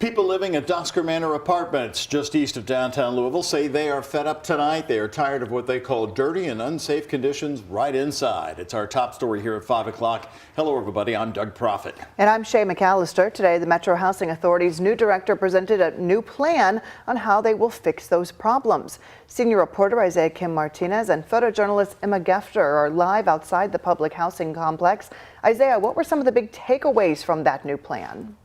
People living at Dker Manor apartments just east of downtown Louisville say they are fed up tonight. They are tired of what they call dirty and unsafe conditions right inside. It's our top story here at 5 o'clock. Hello, everybody. I'm Doug Profit. And I'm Shay McAllister. Today, the Metro Housing Authority's new director presented a new plan on how they will fix those problems. Senior reporter Isaiah Kim Martinez and photojournalist Emma Gefter are live outside the public housing complex. Isaiah, what were some of the big takeaways from that new plan?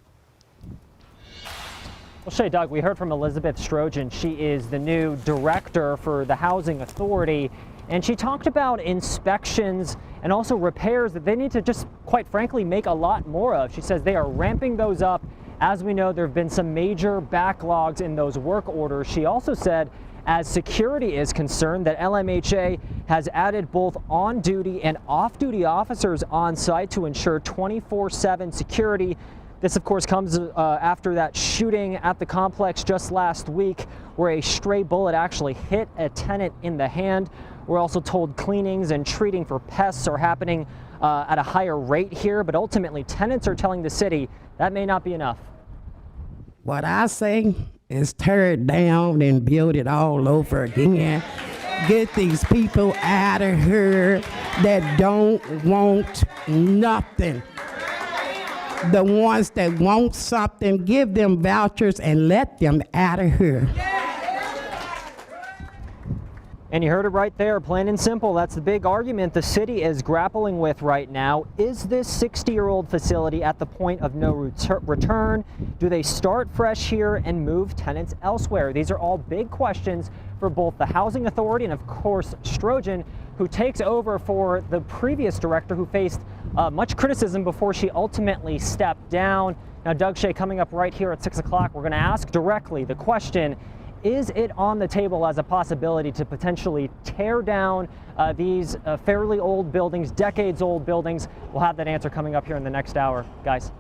Well, Shay, Doug, we heard from Elizabeth Strojan. She is the new director for the Housing Authority, and she talked about inspections and also repairs that they need to just, quite frankly, make a lot more of. She says they are ramping those up. As we know, there have been some major backlogs in those work orders. She also said, as security is concerned, that LMHA has added both on-duty and off-duty officers on site to ensure 24/7 security. This, of course, comes after that shooting at the complex just last week where a stray bullet actually hit a tenant in the hand. We're also told cleanings and treating for pests are happening at a higher rate here, but ultimately tenants are telling the city that may not be enough. What I say is tear it down and build it all over again. Get these people out of here that don't want nothing. The ones that want something, give them vouchers and let them out of here. And you heard it right there, plain and simple. That's the big argument the city is grappling with right now. Is this 60-year-old facility at the point of no return? Do they start fresh here and move tenants elsewhere? These are all big questions for both the Housing Authority and, of course, Strojan, who takes over for the previous director who faced much criticism before she ultimately stepped down. Now, Doug, Shay, coming up right here at 6 o'clock, we're going to ask directly the question, is it on the table as a possibility to potentially tear down these fairly old buildings, decades-old buildings? We'll have that answer coming up here in the next hour, guys.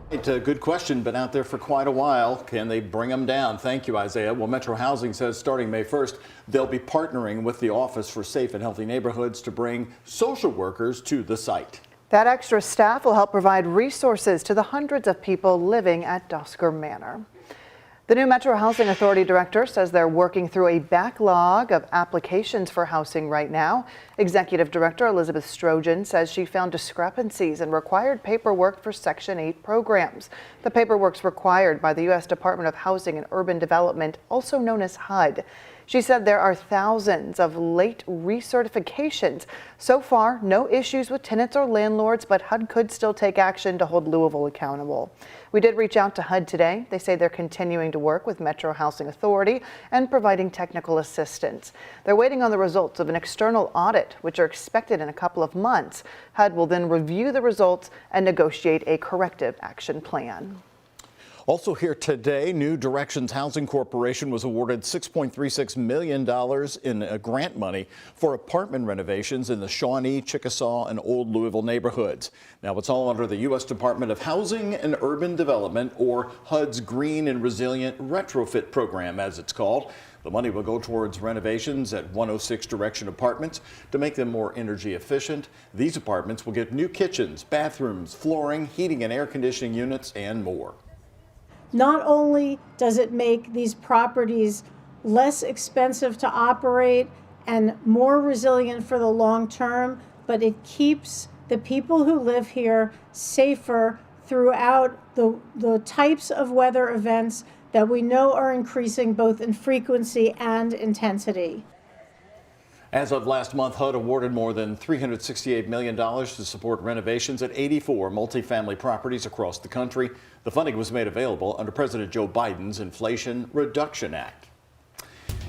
It's a good question, been out there for quite a while. Can they bring them down? Thank you, Isaiah. Well, Metro Housing says starting May 1st, they'll be partnering with the Office for Safe and Healthy Neighborhoods to bring social workers to the site. That extra staff will help provide resources to the hundreds of people living at Dker Manor. The new Metro Housing Authority director says they're working through a backlog of applications for housing right now. Executive Director Elizabeth Strojan says she found discrepancies in required paperwork for Section 8 programs. The paperwork's required by the U.S. Department of Housing and Urban Development, also known as HUD. She said there are thousands of late recertifications. So far, no issues with tenants or landlords, but HUD could still take action to hold Louisville accountable. We did reach out to HUD today. They say they're continuing to work with Metro Housing Authority and providing technical assistance. They're waiting on the results of an external audit, which are expected in a couple of months. HUD will then review the results and negotiate a corrective action plan. Also here today, New Directions Housing Corporation was awarded $6.36 million in grant money for apartment renovations in the Shawnee, Chickasaw, and Old Louisville neighborhoods. Now, it's all under the U.S. Department of Housing and Urban Development, or HUD's Green and Resilient Retrofit Program, as it's called. The money will go towards renovations at 106 Direction apartments to make them more energy efficient. These apartments will get new kitchens, bathrooms, flooring, heating and air conditioning units, and more. Not only does it make these properties less expensive to operate and more resilient for the long term, but it keeps the people who live here safer throughout the types of weather events that we know are increasing both in frequency and intensity. As of last month, HUD awarded more than $368 million to support renovations at 84 multifamily properties across the country. The funding was made available under President Joe Biden's Inflation Reduction Act.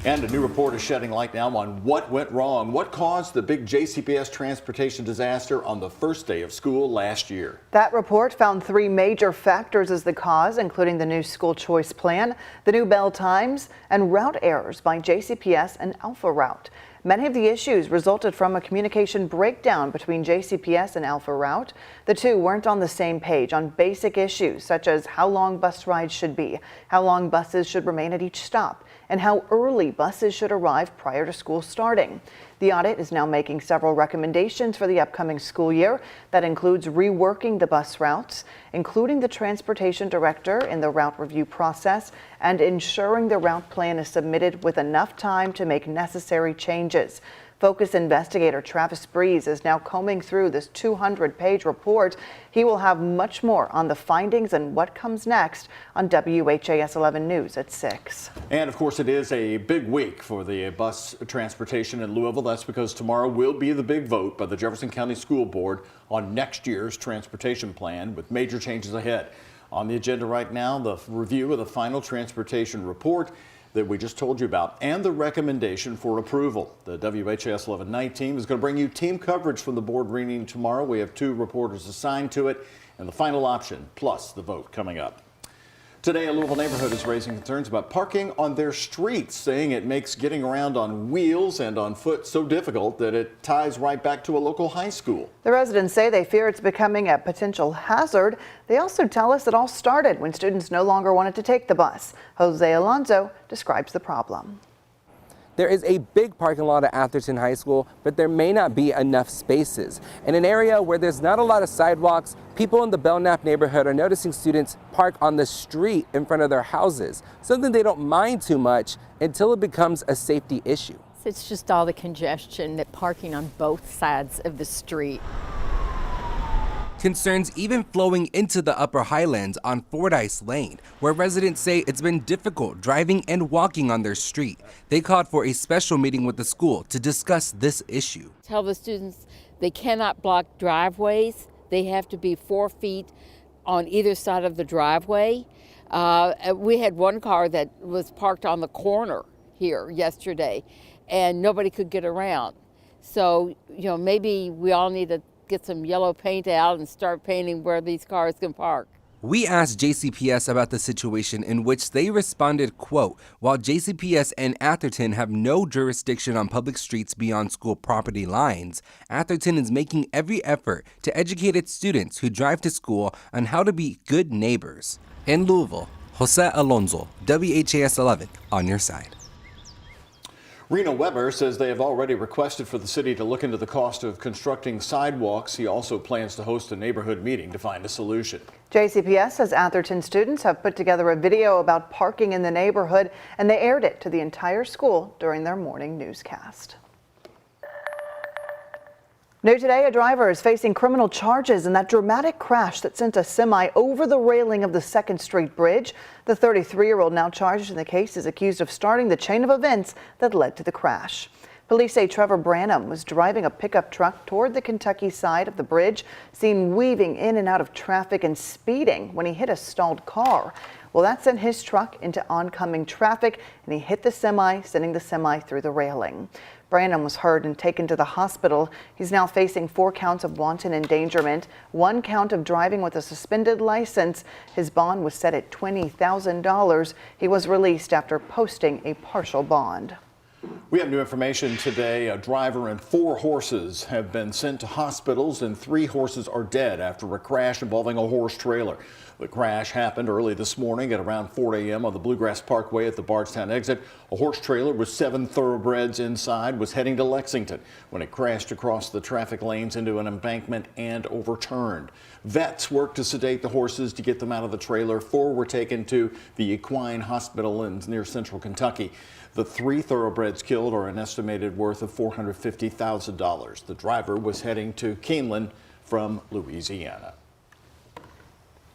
And a new report is shedding light now on what went wrong. What caused the big JCPS transportation disaster on the first day of school last year? That report found three major factors as the cause, including the new school choice plan, the new bell times, and route errors by JCPS and Alpha Route. Many of the issues resulted from a communication breakdown between JCPS and Alpha Route. The two weren't on the same page on basic issues such as how long bus rides should be, how long buses should remain at each stop, and how early buses should arrive prior to school starting. The audit is now making several recommendations for the upcoming school year. That includes reworking the bus routes, including the transportation director in the route review process, and ensuring the route plan is submitted with enough time to make necessary changes. Focus investigator Travis Breeze is now combing through this 200-page report. He will have much more on the findings and what comes next on WHAS11 News at 6. And of course, it is a big week for the bus transportation in Louisville. That's because tomorrow will be the big vote by the Jefferson County School Board on next year's transportation plan, with major changes ahead. On the agenda right now, the review of the final transportation report that we just told you about and the recommendation for approval. The WHAS11 night team is going to bring you team coverage from the board meeting tomorrow. We have 2 reporters assigned to it, and the final option plus the vote coming up. Today, a Louisville neighborhood is raising concerns about parking on their streets, saying it makes getting around on wheels and on foot so difficult that it ties right back to a local high school. The residents say they fear it's becoming a potential hazard. They also tell us it all started when students no longer wanted to take the bus. Jose Alonso describes the problem. There is a big parking lot at Atherton High School, but there may not be enough spaces. In an area where there's not a lot of sidewalks, people in the Belknap neighborhood are noticing students park on the street in front of their houses, something they don't mind too much until it becomes a safety issue. It's just all the congestion, that parking on both sides of the street. Concerns even flowing into the Upper Highlands on Fordyce Lane, where residents say it's been difficult driving and walking on their street. They called for a special meeting with the school to discuss this issue. Tell the students they cannot block driveways. They have to be 4 feet on either side of the driveway. We had one car that was parked on the corner here yesterday, and nobody could get around. So, maybe we all need to get some yellow paint out and start painting where these cars can park. We asked JCPS about the situation, in which they responded, quote, "While JCPS and Atherton have no jurisdiction on public streets beyond school property lines, Atherton is making every effort to educate its students who drive to school on how to be good neighbors." In Louisville, Jose Alonso, WHAS11, on your side. Reno Weber says they have already requested for the city to look into the cost of constructing sidewalks. He also plans to host a neighborhood meeting to find a solution. JCPS says Atherton students have put together a video about parking in the neighborhood, and they aired it to the entire school during their morning newscast. New today, a driver is facing criminal charges in that dramatic crash that sent a semi over the railing of the 2nd Street Bridge. The 33-year-old now charged in the case is accused of starting the chain of events that led to the crash. Police say Trevor Branham was driving a pickup truck toward the Kentucky side of the bridge, seen weaving in and out of traffic and speeding when he hit a stalled car. Well, that sent his truck into oncoming traffic, and he hit the semi, sending the semi through the railing. Branham was heard and taken to the hospital. He's now facing 4 counts of wanton endangerment, 1 count of driving with a suspended license. His bond was set at $20,000. He was released after posting a partial bond. We have new information today. A driver and 4 horses have been sent to hospitals, and 3 horses are dead after a crash involving a horse trailer. The crash happened early this morning at around 4 a.m. on the Bluegrass Parkway at the Bardstown exit. A horse trailer with 7 thoroughbreds inside was heading to Lexington when it crashed across the traffic lanes into an embankment and overturned. Vets worked to sedate the horses to get them out of the trailer. 4 were taken to the Equine Hospital near central Kentucky. The 3 thoroughbreds killed are an estimated worth of $450,000. The driver was heading to Keeneland from Louisiana.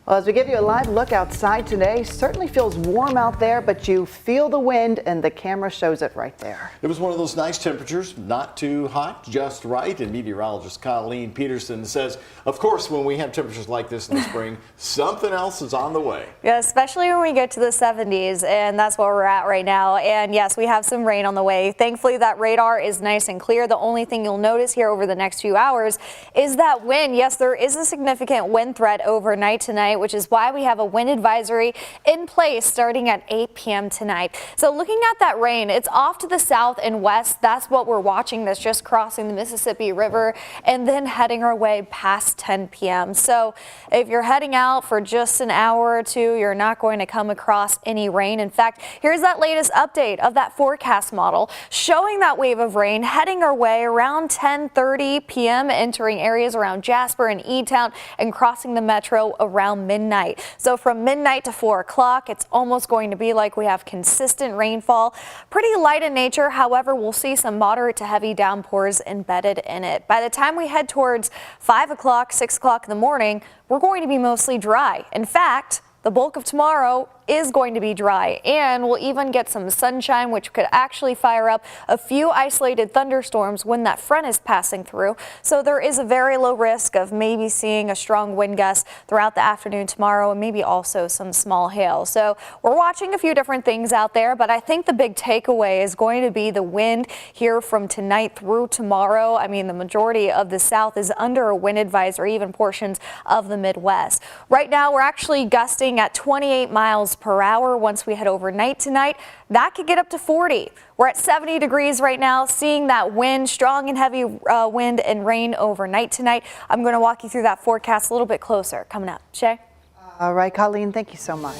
Well, as we give you a live look outside today, certainly feels warm out there, but you feel the wind and the camera shows it right there. It was one of those nice temperatures, not too hot, just right. And meteorologist Colleen Peterson says, of course, when we have temperatures like this in the spring, something else is on the way. Yeah, especially when we get to the 70s, and that's where we're at right now. And yes, we have some rain on the way. Thankfully, that radar is nice and clear. The only thing you'll notice here over the next few hours is that wind. Yes, there is a significant wind threat overnight tonight. tonight, which is why we have a wind advisory in place starting at 8 p.m. tonight. So looking at that rain, it's off to the south and west. That's what we're watching. That's just crossing the Mississippi River and then heading our way past 10 p.m. So if you're heading out for just an hour or two, you're not going to come across any rain. In fact, here's that latest update of that forecast model showing that wave of rain heading our way around 10:30 p.m., entering areas around Jasper and E-Town and crossing the metro around midnight. So from midnight to 4 o'clock, it's almost going to be like we have consistent rainfall, pretty light in nature. However, we'll see some moderate to heavy downpours embedded in it. By the time we head towards 5 o'clock, 6 o'clock in the morning, we're going to be mostly dry. In fact, the bulk of tomorrow is going to be dry, and we'll even get some sunshine, which could actually fire up a few isolated thunderstorms when that front is passing through. So there is a very low risk of maybe seeing a strong wind gust throughout the afternoon tomorrow and maybe also some small hail. So we're watching a few different things out there, but I think the big takeaway is going to be the wind here from tonight through tomorrow. I mean, the majority of the south is under a wind advisory, even portions of the Midwest. Right now, we're actually gusting at 28 miles per hour. Once we head overnight tonight, that could get up to 40. We're at 70 degrees right now, seeing that wind, strong and heavy wind and rain overnight tonight. I'm going to walk you through that forecast a little bit closer coming up. Shay? All right, Colleen, thank you so much.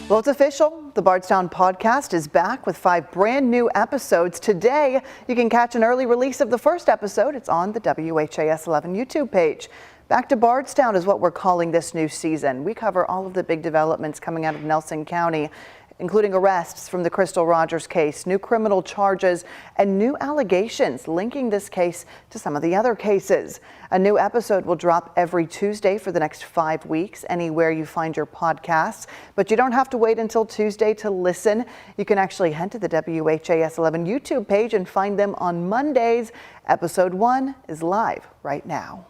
Well, it's official. The Bardstown Podcast is back with 5 brand new episodes. Today, you can catch an early release of the first episode. It's on the WHAS11 YouTube page. Back to Bardstown is what we're calling this new season. We cover all of the big developments coming out of Nelson County, including arrests from the Crystal Rogers case, new criminal charges, and new allegations linking this case to some of the other cases. A new episode will drop every Tuesday for the next 5 weeks, anywhere you find your podcasts. But you don't have to wait until Tuesday to listen. You can actually head to the WHAS11 YouTube page and find them on Mondays. Episode 1 is live right now.